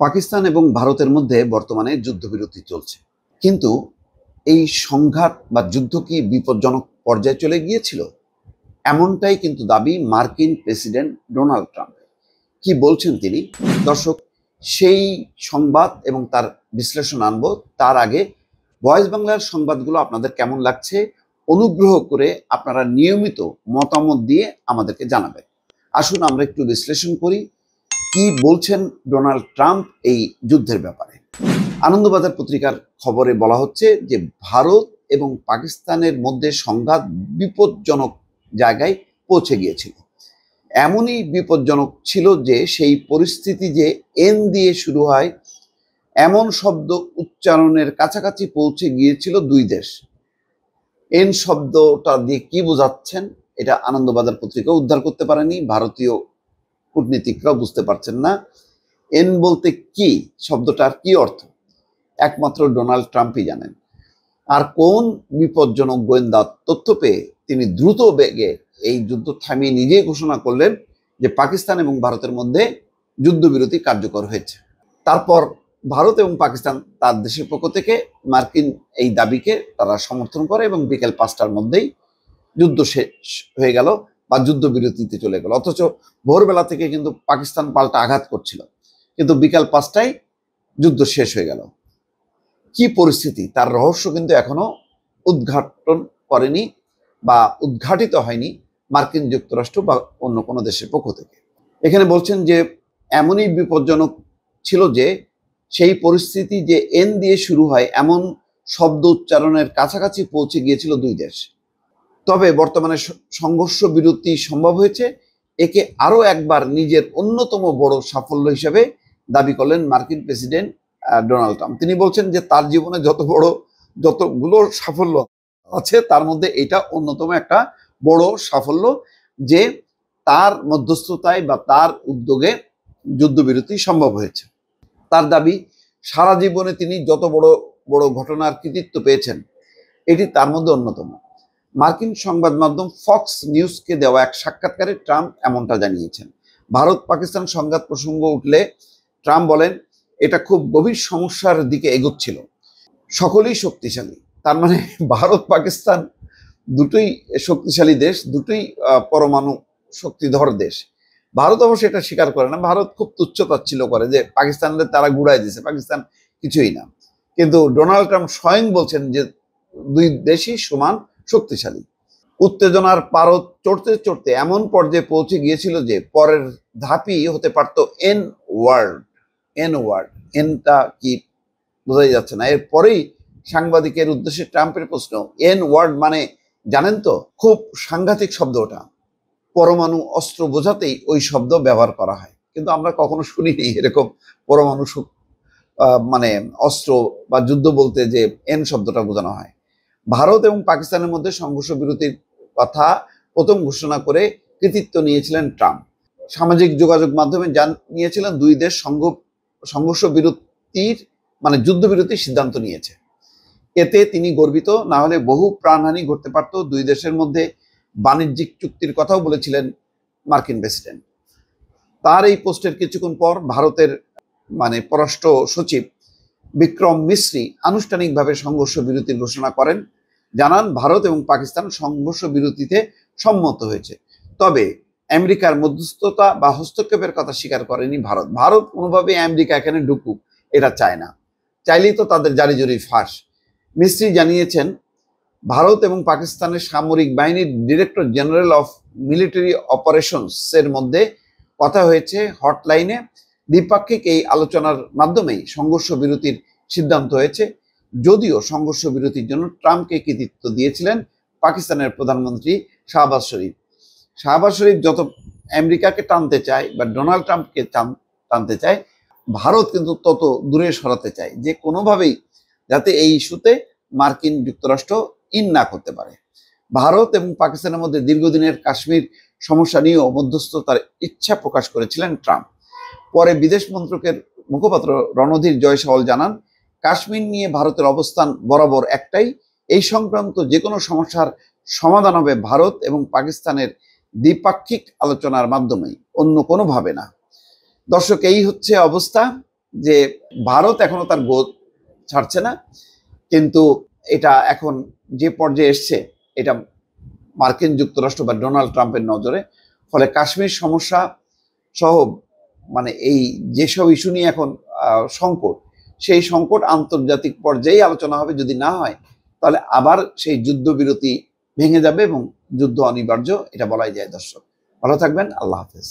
পাকিস্তান এবং ভারতের মধ্যে বর্তমানে যুদ্ধবিরতি চলছে, কিন্তু এই সংঘাত বা যুদ্ধ কি বিপজ্জনক পর্যায়ে চলে গিয়েছিল? এমনটাই কিন্তু দাবি মার্কিন প্রেসিডেন্ট ডোনাল্ড ট্রাম্পের। কি বলছেন তিনি? দর্শক, সেই সংবাদ এবং তার বিশ্লেষণ আনবো। তার আগে ভয়েস বাংলার সংবাদগুলো আপনাদের কেমন লাগছে অনুগ্রহ করে আপনারা নিয়মিত মতামত দিয়ে আমাদেরকে জানাবেন। আসুন আমরা একটু বিশ্লেষণ করি কি বলছেন ডোনাল্ড ট্রাম্প এই যুদ্ধের ব্যাপারে। আনন্দবাজার পত্রিকার খবরে বলা হচ্ছে যে ভারত এবং পাকিস্তানের মধ্যে সংঘাত বিপজ্জনক জায়গায় পৌঁছে গিয়েছিল। এমনই বিপজ্জনক ছিল যে সেই পরিস্থিতি যে এন দিয়ে শুরু হয় এমন শব্দ উচ্চারণের কাছাকাছি পৌঁছে গিয়েছিল দুই দেশ। এন শব্দটা দিয়ে কি বোঝাচ্ছেন এটা আনন্দবাজার পত্রিকা উদ্ধার করতে পারেনি, ভারতীয় কূটনীতিকরাও বুঝতে পারছেন না এন বলতে কি, শব্দটার কি অর্থ একমাত্র ডোনাল্ড ট্রাম্পই জানেন। আর কোন বিপজ্জনক গোয়েন্দা তথ্য পেয়ে তিনি দ্রুত বেগে এই যুদ্ধ থামিয়ে নিজেই ঘোষণা করলেন যে পাকিস্তান এবং ভারতের মধ্যে যুদ্ধবিরতি কার্যকর হয়েছে। তারপর ভারত এবং পাকিস্তান তার দেশের পক্ষ থেকে মার্কিন এই দাবিকে তারা সমর্থন করে এবং বিকেল 5টার মধ্যেই যুদ্ধ শেষ হয়ে গেল বা যুদ্ধবিরতিতে চলে গেল। অথচ ভোরবেলা থেকে কিন্তু পাকিস্তান পাল্টা আঘাত করছিল, কিন্তু বিকাল 5টায় যুদ্ধ শেষ হয়ে গেল। কি পরিস্থিতি তার রহস্য কিন্তু এখনো উদ্ঘাটন করেনি বা উদ্ঘাটিত হয়নি মার্কিন যুক্তরাষ্ট্র বা অন্য কোনো দেশের পক্ষ থেকে। এখানে বলছেন যে এমনই বিপজ্জনক ছিল যে সেই পরিস্থিতি যে এন দিয়ে শুরু হয় এমন শব্দ উচ্চারণের কাছাকাছি পৌঁছে গিয়েছিল দুই দেশ। তবে বর্তমানে সংঘর্ষ বিরতি সম্ভব হয়েছে, একে আরো একবার নিজের অন্যতম বড় সাফল্য হিসেবে দাবি করলেন মার্কিন প্রেসিডেন্ট ডোনাল্ড ট্রাম্প। তিনি বলছেন যে তার জীবনে যতগুলো সাফল্য আছে তার মধ্যে এটা অন্যতম একটা বড় সাফল্য যে তার মধ্যস্থতায় বা তার উদ্যোগে যুদ্ধবিরতি সম্ভব হয়েছে। তার দাবি সারা জীবনে তিনি যত বড় বড় ঘটনার কৃতিত্ব পেয়েছেন এটি তার মধ্যে অন্যতম। মার্কিন সংবাদ মাধ্যম ফক্স নিউজকে দেওয়া এক সাক্ষাৎকারে ট্রাম্প এমনটা জানিয়েছেন। ভারত পাকিস্তান সংঘাত প্রসঙ্গ উঠলে ট্রাম্প বলেন এটা খুব গভীর সমস্যার দিকে এগোচ্ছিল, সকলেই শক্তিশালী। তার মানে ভারত পাকিস্তান দুটোই শক্তিশালী দেশ, দুটোই পরমাণু শক্তিধর দেশ। ভারত অবশ্য এটা স্বীকার করে না, ভারত খুব তুচ্ছ-তাচ্ছিল্য করে যে পাকিস্তানকে তারা গুড়াই দিয়েছে, পাকিস্তান কিছুই না। কিন্তু ডোনাল্ড ট্রাম্প স্বয়ং বলছেন যে দুই দেশই সমান শক্তিশালী। উত্তেজনার পারদ চড়তে চড়তে এমন পর্যায়ে পৌঁছে গিয়েছিল যে পরের ধাপই হতে পারত এন ওয়ার্ড। এনটা কি বোঝাই যাচ্ছে না। এরপরেই সাংবাদিকের উদ্দেশ্যে ট্রাম্পের প্রশ্ন, এন ওয়ার্ড মানে জানেন তো? খুব সাংঘাতিক শব্দ ওটা, পরমাণু অস্ত্র বোঝাতেই ওই শব্দ ব্যবহার করা হয়, কিন্তু আমরা কখনো শুনিনি এরকম পরমাণু মানে অস্ত্র বা যুদ্ধ বলতে যে এন শব্দটা বোঝানো হয়। ভারত এবং পাকিস্তানের মধ্যে সংঘর্ষ বিরতির কথা প্রথম ঘোষণা করে কৃতিত্ব নিয়েছিলেন ট্রাম্প। সামাজিক যোগাযোগ মাধ্যমে জানিয়েছিলেন দুই দেশ সংঘর্ষ বিরতির মানে যুদ্ধবিরতির সিদ্ধান্ত নিয়েছে। এতে তিনি গর্বিত, না হলে বহু প্রাণহানি ঘটতে পারত। দুই দেশের মধ্যে বাণিজ্যিক চুক্তির কথাও বলেছিলেন মার্কিন প্রেসিডেন্ট। তার এই পোস্টের কিছুক্ষণ পর ভারতের পররাষ্ট্র সচিব বিক্রম মিশ্রি আনুষ্ঠানিকভাবে সংঘর্ষ বিরতির ঘোষণা করেন, জানান ভারত এবং পাকিস্তান সংঘর্ষ বিরতিতে সম্মত হয়েছে। তবে আমেরিকার মধ্যস্থতা বা হস্তক্ষেপের কথা স্বীকার করেনি ভারত কোনোভাবে আমেরিকা এখানে ঢুকুক এটা চায় না, চাইলেই তো তাদের জারি জুরি ফাঁস। মিস্ত্রি জানিয়েছেন ভারত এবং পাকিস্তানের সামরিক বাহিনীর director general of military operations এর মধ্যে কথা হয়েছে হটলাইনে। দ্বিপাক্ষিক এই আলোচনার মাধ্যমেই সংঘর্ষ বিরতির সিদ্ধান্ত হয়েছে, যদিও সংঘর্ষ বিরতির জন্য ট্রাম্পকে কৃতিত্ব দিয়েছিলেন পাকিস্তানের প্রধানমন্ত্রী শাহবাজ শরীফ। যত আমেরিকাকে টানতে চায় বা ডোনাল্ড ট্রাম্পকে টানতে চায়, ভারত কিন্তু তত দূরে সরাতে চায় যে কোনোভাবেই যাতে এই ইস্যুতে মার্কিন যুক্তরাষ্ট্র ইন না করতে পারে। ভারত এবং পাকিস্তানের মধ্যে দীর্ঘদিনের কাশ্মীর সমস্যা নিয়েও মধ্যস্থতার ইচ্ছা প্রকাশ করেছিলেন ট্রাম্প। পরে বিদেশ মন্ত্রকের মুখপাত্র রণধীর জয়সওয়াল জানান, কাশ্মীর নিয়ে ভারতের অবস্থান বরাবর একটাই, এই সংক্রান্ত যে কোনো সমস্যার সমাধান হবে ভারত এবং পাকিস্তানের দ্বিপাক্ষিক আলোচনার মাধ্যমেই, অন্য কোনোভাবে না। দর্শক, এই হচ্ছে অবস্থা। যে ভারত এখনো তার গোদ ছাড়ছে না, কিন্তু এটা এখন যে পর্যায়ে এসছে এটা মার্কিন যুক্তরাষ্ট্র বা ডোনাল্ড ট্রাম্পের নজরে। ফলে কাশ্মীর সমস্যা সহ মানে এই যেসব ইস্যু নিয়ে এখন সংকট, সেই সংকট আন্তর্জাতিক পর্যায়ে আলোচনা হবে। যদি না হয় তাহলে আবার সেই যুদ্ধবিরতি ভেঙে যাবে এবং যুদ্ধ অনিবার্য, এটা বলাই যায়। দর্শক ভালো থাকবেন, আল্লাহ হাফেজ।